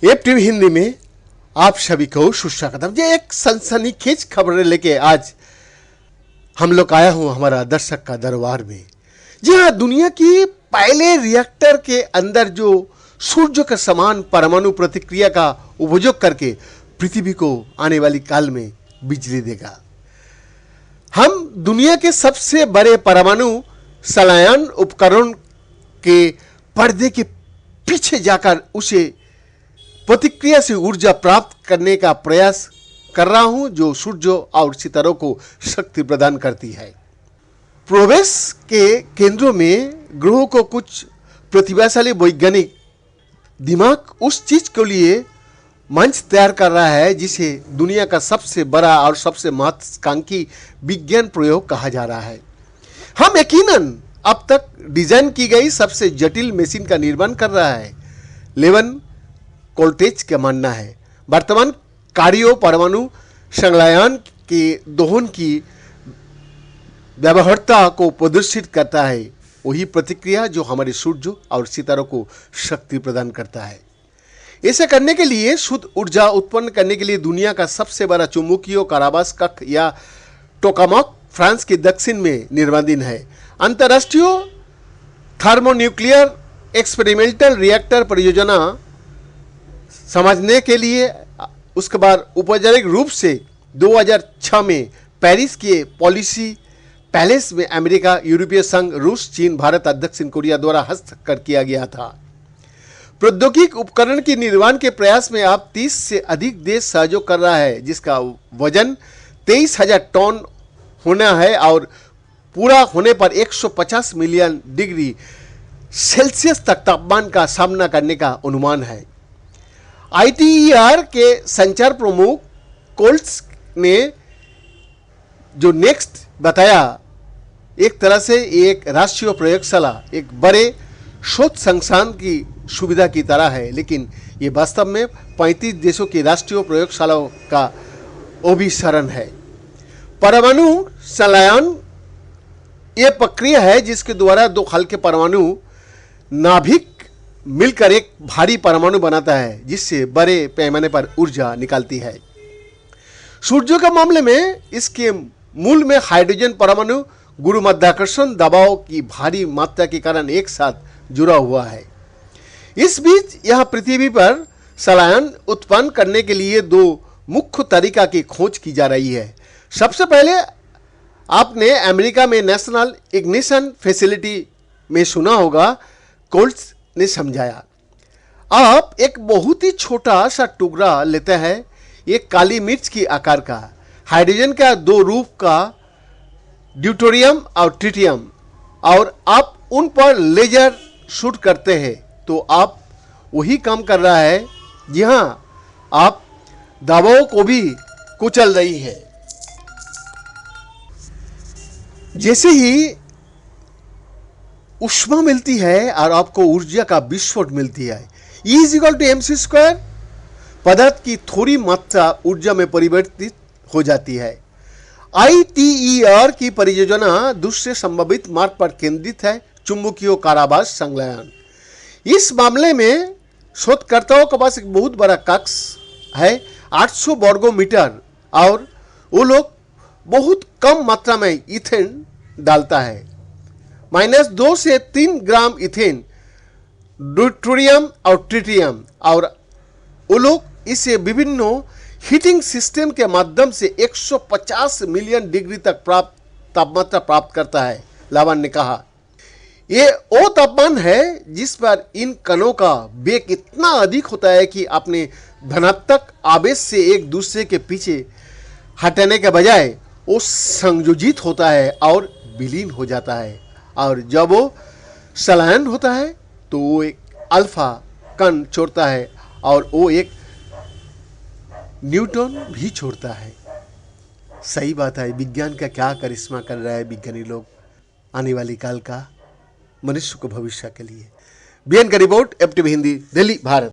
App TV Hindi में आप सभी को सुस्वागतम। ये एक सनसनीखेज खबर लेके आज हम लोग आया हूं हमारा दर्शक का दरबार में। जी हाँ, दुनिया की पहले रिएक्टर के अंदर जो सूर्य के समान परमाणु प्रतिक्रिया का उपयोग करके पृथ्वी को आने वाली काल में बिजली देगा। हम दुनिया के सबसे बड़े परमाणु संलयन उपकरण के पर्दे के पीछे जाकर उसे प्रतिक्रिया से ऊर्जा प्राप्त करने का प्रयास कर रहा हूं, जो सूर्य और सितारों को शक्ति प्रदान करती है। प्रवेश के केंद्रों में ग्रहों को कुछ प्रतिभाशाली वैज्ञानिक दिमाग उस चीज के लिए मंच तैयार कर रहा है जिसे दुनिया का सबसे बड़ा और सबसे महत्वाकांक्षी विज्ञान प्रयोग कहा जा रहा है। हम यकीनन अब तक डिजाइन की गई सबसे जटिल मशीन का निर्माण कर रहा है। लेवन कोल्टेज का मानना है वर्तमान कार्यों परमाणु संलयन के दोहन की व्यवहार्यता को प्रदर्शित करता है, वही प्रतिक्रिया जो हमारे सूर्य और सितारों को शक्ति प्रदान करता है। ऐसा करने के लिए शुद्ध ऊर्जा उत्पन्न करने के लिए दुनिया का सबसे बड़ा चुंबकीय कारावास कक्ष या टोकामक फ्रांस के दक्षिण में निर्माणाधीन है। अंतर्राष्ट्रीय थर्मोन्यूक्लियर एक्सपेरिमेंटल रिएक्टर परियोजना समझने के लिए उसके बाद औपचारिक रूप से 2006 में पेरिस के पॉलिसी पैलेस में अमेरिका, यूरोपीय संघ, रूस, चीन, भारत और दक्षिण कोरिया द्वारा हस्ताक्षर किया गया था। प्रौद्योगिक उपकरण के निर्माण के प्रयास में अब 30 से अधिक देश सहयोग कर रहा है, जिसका वजन 23,000 टन होना है और पूरा होने पर 150 मिलियन डिग्री सेल्सियस तक तापमान का सामना करने का अनुमान है। ITER के संचार प्रमुख कोल्ट्स ने जो नेक्स्ट बताया, एक तरह से एक राष्ट्रीय प्रयोगशाला एक बड़े शोध संस्थान की सुविधा की तरह है, लेकिन ये वास्तव में 35 देशों की राष्ट्रीय प्रयोगशालाओं का अभिसरण है। परमाणु संलयन ये प्रक्रिया है जिसके द्वारा दो हल्के परमाणु नाभिक मिलकर एक भारी परमाणु बनाता है, जिससे बड़े पैमाने पर ऊर्जा निकालती है। सूर्य के मामले में इसके मूल में हाइड्रोजन परमाणु गुरुत्वाकर्षण दबाव की भारी मात्रा के कारण एक साथ जुड़ा हुआ है। इस बीच यह पृथ्वी पर संलयन उत्पन्न करने के लिए दो मुख्य तरीका की खोज की जा रही है। सबसे पहले आपने अमेरिका में नेशनल इग्निशन फैसिलिटी में सुना होगा, कोल्ट्स ने समझाया। आप एक बहुत ही छोटा सा टुकड़ा लेते हैं, एक काली मिर्च की आकार का, हाइड्रोजन का दो रूप का ड्यूटेरियम और ट्रिटियम, और आप उन पर लेजर शूट करते हैं तो आप वही काम कर रहा है। जी हाँ, आप दबाव को भी कुचल रही है। जैसे ही ऊष्मा मिलती है और आपको ऊर्जा का विस्फोट मिलती है, E=mc², पदार्थ की थोड़ी मात्रा ऊर्जा में परिवर्तित हो जाती है। ITER की परियोजना दूसरे संभावित मार्ग पर केंद्रित है, चुंबकीय कारावास संलयन। इस मामले में शोधकर्ताओं के पास एक बहुत बड़ा कक्ष है, 800 वर्ग मीटर, और वो लोग बहुत कम मात्रा में इथेन डालता है, -2 से 3 ग्राम इथेन, ड्यूटेरियम और ट्रिटियम, और वो लोग इसे विभिन्न हीटिंग सिस्टम के माध्यम से 150 मिलियन डिग्री तक तापमात्रा प्राप्त करता है। लावन ने कहा, ये वो तापमान है जिस पर इन कणों का वेग इतना अधिक होता है कि अपने धनात्मक आवेश से एक दूसरे के पीछे हटाने के बजाय वो संयोजित होता है और विलीन हो जाता है, और जब वो संलयन होता है तो वो एक अल्फा कण छोड़ता है और वो एक न्यूट्रॉन भी छोड़ता है। सही बात है, विज्ञान का क्या करिश्मा कर रहा है विज्ञानी लोग आने वाली काल का मनुष्य को भविष्य के लिए। बीएन का report, app TV Hindi, Delhi, Bharat.